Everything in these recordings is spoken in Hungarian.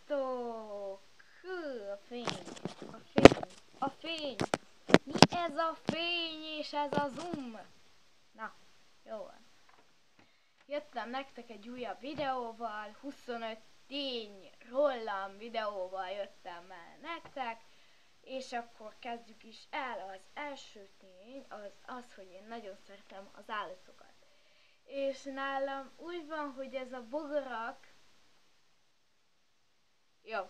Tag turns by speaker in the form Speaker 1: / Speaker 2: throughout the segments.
Speaker 1: Sziasztok! Hű, a fény, a fény, a fény! Mi ez a fény és ez a zoom? Na, jó van. Jöttem nektek egy újabb videóval, 25 tény rólam videóval jöttem el nektek, és akkor kezdjük is el. Az első tény az, hogy én nagyon szeretem az állatokat. És nálam úgy van, hogy ez a bogarak, jó,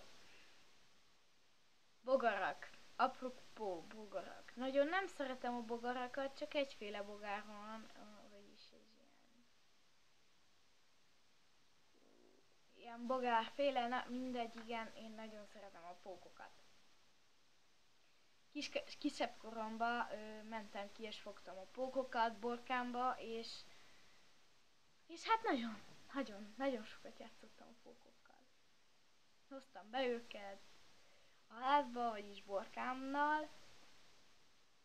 Speaker 1: bogarak, apropó bogarak. Nagyon nem szeretem a bogarakat, csak egyféle bogár van, vagyis ez ilyen bogárféle, na mindegy, igen, én nagyon szeretem a pókokat. Kisebb koromban mentem ki és fogtam a pókokat borkámba, és hát nagyon sokat játszottam a pókokkal. Hoztam be őket a házba, vagyis borkámnal,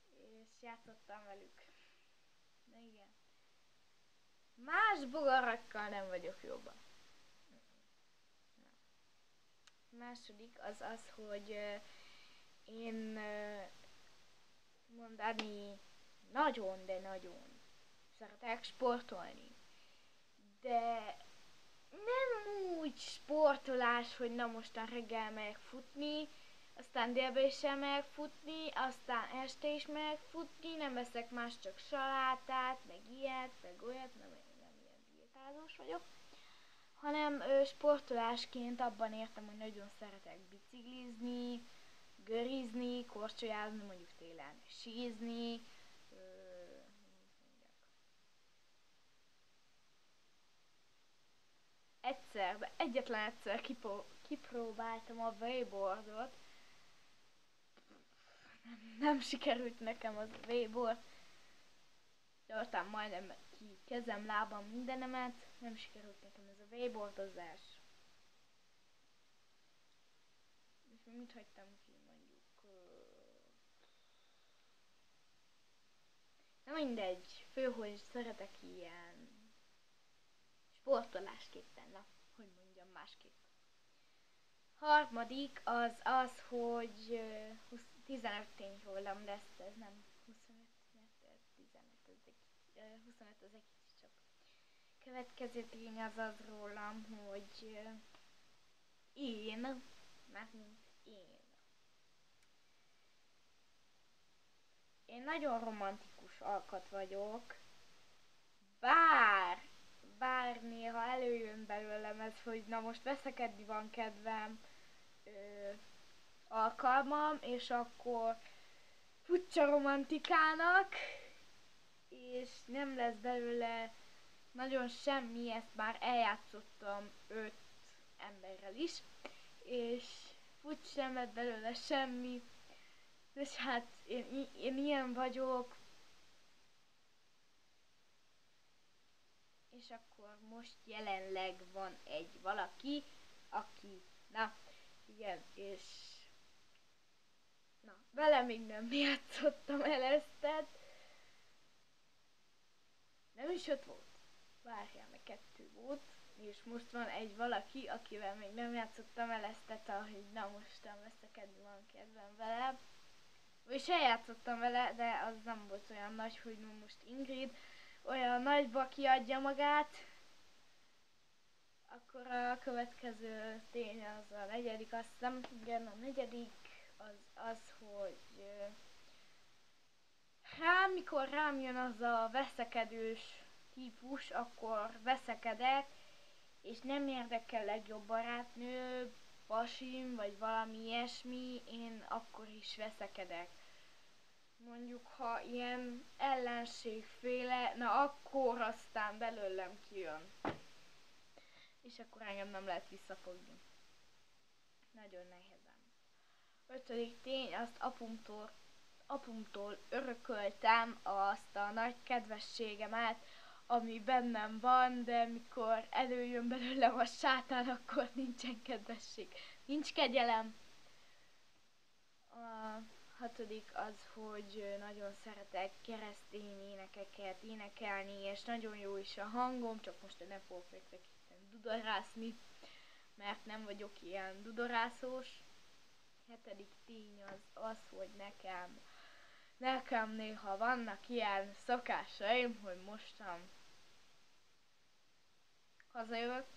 Speaker 1: és játszottam velük. De igen. Más bogarakkal nem vagyok jobban. Második az, hogy én mondani nagyon, de nagyon szeretek sportolni. De nem úgy sportolás, hogy na mostan reggel megyek futni, aztán délben is elmegyek futni, aztán este is megyek futni, nem veszek más, csak salátát, meg ilyet, meg olyat, nem ilyen diétázós vagyok, hanem sportolásként abban értem, hogy nagyon szeretek biciklizni, görizni, korcsolyázni, mondjuk télen sízni, egyetlen egyszer kipróbáltam a wakeboardot. Nem sikerült nekem az wakeboard. Tartam majdnem ki kezem, lábam, mindenemet. Nem sikerült nekem ez a wakeboardozás. És mit hagytam ki, mondjuk... Na mindegy, fő, hogy szeretek ilyen sportolásképpen, na, hogy mondjam másképp. Harmadik az, hogy 15 tény rólam lesz, ez nem 25, mert 25 az egy kicsit csak. Következő tény az rólam, hogy én, mármint én nagyon romantikus alkat vagyok, bár néha előjön belőlem ez, hogy na most veszekedni van kedvem, alkalmam, és akkor futsa romantikának, és nem lesz belőle nagyon semmi, ezt már eljátszottam 5 emberrel is, és fut sem lett belőle semmi, és hát én ilyen vagyok. És akkor most jelenleg van egy valaki, aki, na, igen, és na, vele még nem játszottam elesztet. Nem is 5 volt. Várjál, meg 2 volt. És most van egy valaki, akivel még nem játszottam elesztet, ahogy na mostan veszekedni van kedvem vele. És eljátszottam vele, de az nem volt olyan nagy, hogy most Ingrid olyan nagyba kiadja magát. Akkor a következő tény az a negyedik, azt hiszem, igen, a negyedik az, hogy mikor rám jön az a veszekedős típus, akkor veszekedek, és nem érdekel legjobb barátnő, pasim, vagy valami ilyesmi, én akkor is veszekedek. Mondjuk, ha ilyen ellenségféle, na akkor aztán belőlem kijön. És akkor engem nem lehet visszafogni. Nagyon nehezen. 5. tény, azt apumtól örököltem azt a nagy kedvességemet, ami bennem van, de mikor előjön belőlem a sátán, akkor nincsen kedvesség. Nincs kegyelem. A 6. az, hogy nagyon szeretek keresztény énekeket énekelni, és nagyon jó is a hangom, csak most nem fogok nektek dudarászni. mert nem vagyok ilyen dudorászós. 7. tény az, hogy nekem néha vannak ilyen szokásaim, hogy mostan hazajövök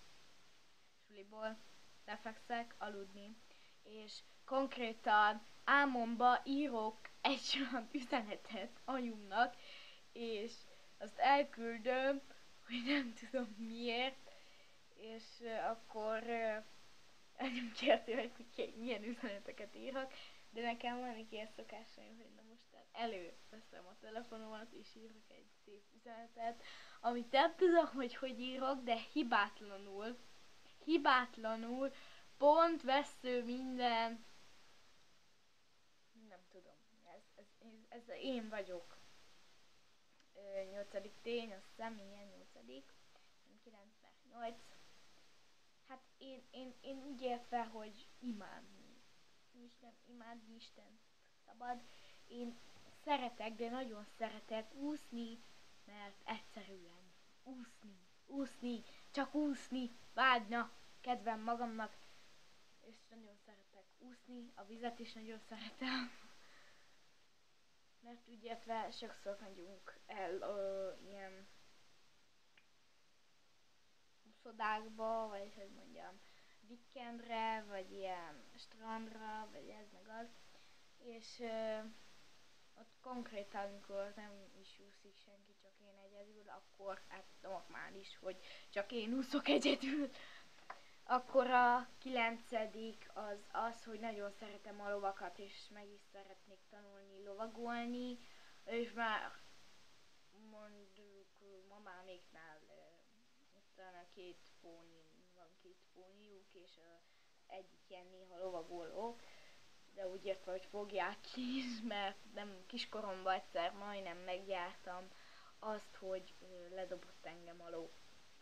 Speaker 1: suliból, lefekszek aludni, és konkrétan álmomba írok egy olyan üzenetet anyumnak, és azt elküldöm, hogy nem tudom miért, és akkor anyum kérte, hogy milyen üzeneteket írok, de nekem van egy ilyen szokásaim, hogy na mostan előveszem a telefonomat, és írok egy szép üzenetet, amit nem tudom, hogy írok, de hibátlanul, pont, vesző, minden, nem tudom, ez én vagyok. 8. tény, azt hiszem, ilyen 8. 9/8. Hát én úgy értve, hogy imádni. Imádni Isten szabad. Én szeretek, de nagyon szeretek úszni, mert egyszerűen úszni, csak úszni, vágyna, kedvem magamnak, és nagyon szeretek úszni, a vizet is nagyon szeretem. Mert úgy értve sokszor megyünk el ilyen úszodákba, vagy hogy mondjam, weekendre, vagy ilyen strandra, vagy ez meg az, és ott konkrétan, amikor nem is úszik senki, csak én egyedül, akkor, hát normális, hogy csak én úszok egyedül. Akkor a 9. az, hogy nagyon szeretem a lovakat, és meg is szeretnék tanulni lovagolni, és már mondjuk mamáméknál utána van 2 póniuk, és egyik ilyen néha lovagoló, de úgy értve, hogy fogják is, mert nem kiskoromban egyszer majdnem megjártam azt, hogy ledobott engem a ló,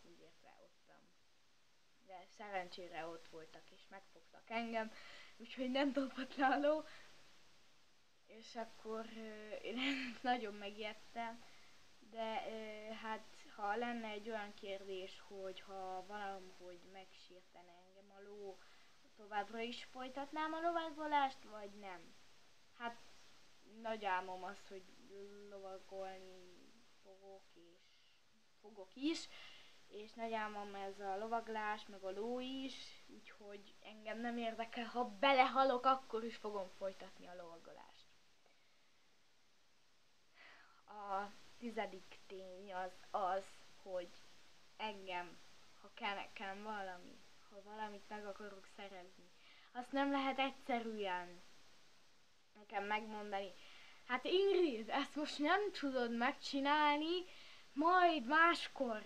Speaker 1: úgy értve ottam. De szerencsére ott voltak és megfogtak engem, úgyhogy nem dobott le a ló, és akkor én nagyon megijedtem, de hát ha lenne egy olyan kérdés, hogy ha valahogy megsértene engem a ló, továbbra is folytatnám a lovagolást, vagy nem? Hát nagy álmom az, hogy lovagolni fogok is, és nagy álmom ez a lovaglás, meg a ló is, úgyhogy engem nem érdekel, ha belehalok, akkor is fogom folytatni a lovagolást. A 10. tény az, hogy engem, ha kell nekem valami, ha valamit meg akarok szerezni, azt nem lehet egyszerűen nekem megmondani. Hát Ingrid, ezt most nem tudod megcsinálni, majd máskor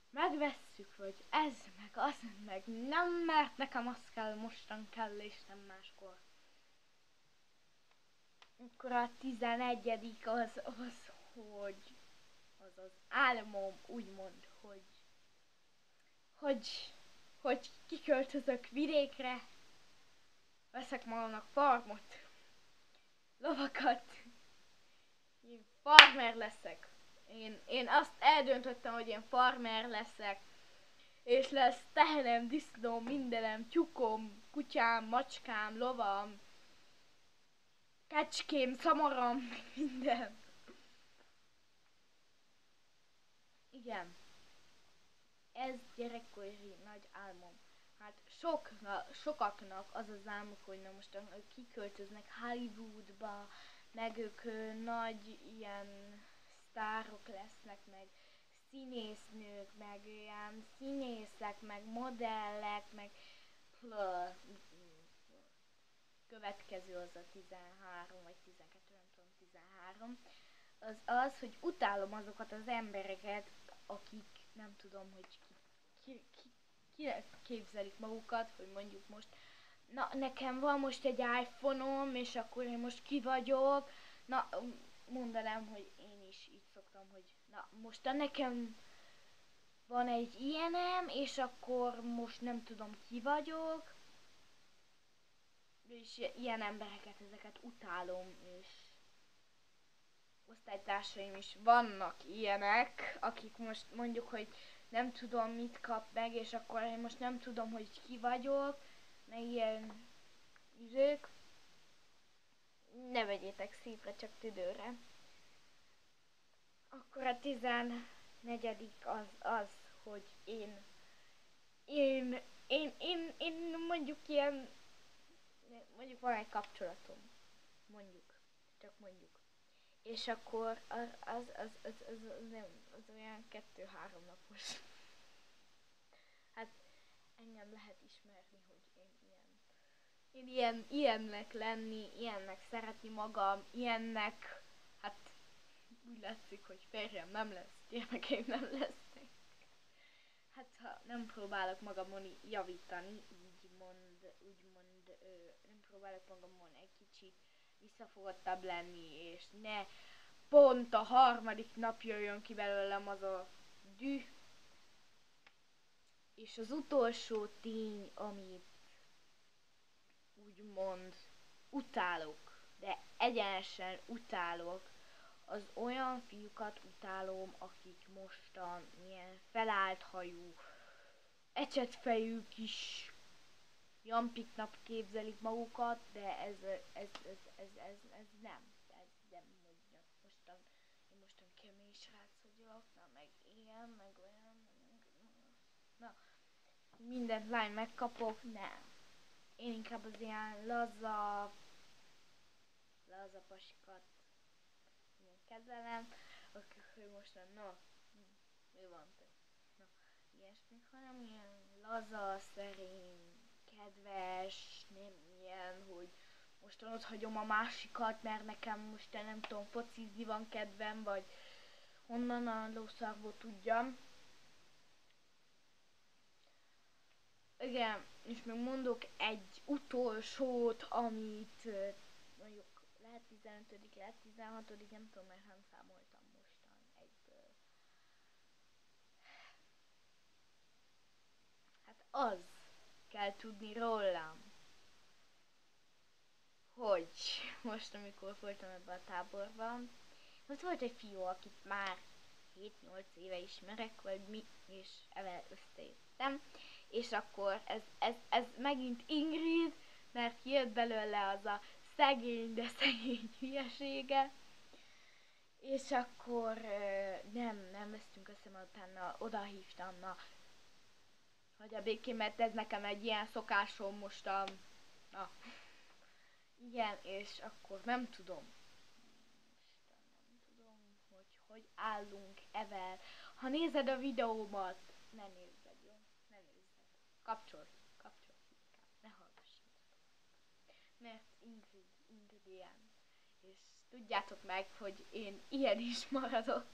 Speaker 1: megvesszük, vagy ez, meg az, meg nem, mert nekem az kell, mostan kell, és nem máskor. Akkor a 11. az, hogy az álmom, úgymond, hogy kiköltözök vidékre, veszek magamnak farmot, lovakat, én farmer leszek. Én azt eldöntöttem, hogy én farmer leszek, és lesz tehenem, disznóm, mindenem, tyúkom, kutyám, macskám, lovam, kecském, szamaram, minden. Igen. Ez gyerekkori nagy álmom. Hát sokaknak az az álmuk, hogy na most kiköltöznek Hollywoodba, meg ők nagy ilyen sztárok lesznek, meg színésznők, meg ilyen színészek, meg modellek, meg következő az a 13 vagy 12, nem tudom, 13, az, hogy utálom azokat az embereket, akik nem tudom, hogy ki képzelik magukat, hogy mondjuk most, na nekem van most egy iPhone-om, és akkor én most ki vagyok, na mondanám, hogy én is így szoktam, hogy na most nekem van egy ilyenem, és akkor most nem tudom ki vagyok, és ilyen embereket, ezeket utálom, és osztálytársaim is vannak ilyenek, akik most mondjuk, hogy nem tudom mit kap meg, és akkor én most nem tudom, hogy ki vagyok, meg ilyen üzők. Ne vegyétek szívre, csak tüdőre. Akkor a 14. az, hogy én mondjuk ilyen, mondjuk van egy kapcsolatom, mondjuk, csak mondjuk. És akkor az nem, az olyan 2-3 napos. Hát engem lehet ismerni, hogy én ilyennek lenni, ilyennek szeretni magam, ilyennek, hát úgy látszik, hogy férjem nem lesz, gyermekeim nem lesznek. Hát ha nem próbálok magamon javítani, úgymond nem próbálok magamon egy kicsit visszafogottabb lenni, és ne pont a 3. nap jöjjön ki belőlem az a düh. És az utolsó tény, amit úgymond utálok, de egyenesen utálok, az olyan fiúkat utálom, akik mostan ilyen felállt hajú, ecsetfejű kis jampiknak képzelik magukat, de ez nem. Ez nem mondja. Én mostan kemény srác vagyok, na meg ilyen, meg olyan, na, mindent lány megkapok, nem. Én inkább az ilyen laza pasikat ilyen kezelem, hogy mostan, mi van te? Na, ilyesmik, hanem ilyen laza, szerény, kedves, nem ilyen, hogy mostan ott hagyom a másikat, mert nekem most nem tudom, focizni van kedvem, vagy honnan a lószarból tudjam. Igen, és még mondok egy utolsót, amit mondjuk lehet 15., lehet 16., nem tudom, mert nem számoltam mostan egyből. Hát az kell tudni rólam, hogy most, amikor voltam ebben a táborban, ott volt egy fiú, akit már 7-8 éve ismerek, vagy mi, és evel összejöttem, és akkor ez megint Ingrid, mert jött belőle az a szegény, de szegény hülyesége, és akkor nem vesztünk össze, mert utána odahívtam, na, hogy a békén, mert ez nekem egy ilyen szokásom mostan, na, igen, és akkor nem tudom, hogy állunk evel. Ha nézed a videómat, ne nézzed, jó? Ne nézzed. Kapcsolj inkább, ne hallgassad. Mert Ingrid ilyen. És tudjátok meg, hogy én ilyen is maradok.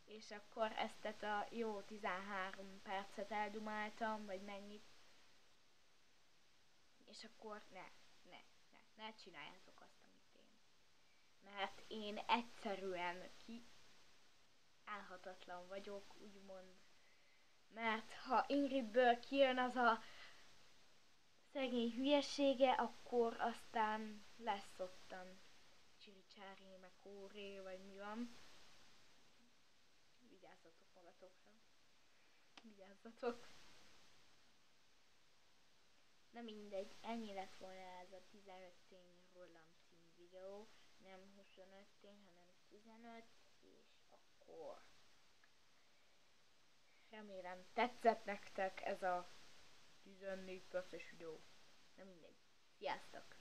Speaker 1: És akkor ezt a jó 13 percet eldumáltam, vagy mennyit. És akkor ne csináljátok azt, amit én. Mert én egyszerűen állhatatlan vagyok, úgymond. Mert ha Ingridből kijön az a szegény hülyesége, akkor aztán lesz ottan csiricsári, meg kóré, vagy mi van. Vigyázzatok magatokra. Vigyázzatok. Na mindegy, ennyi lett volna ez a 15 tény rólam című videó. Nem 25 tény, hanem 15, és akkor remélem tetszett nektek ez a 14 perces videó. Na mindegy. Sziasztok!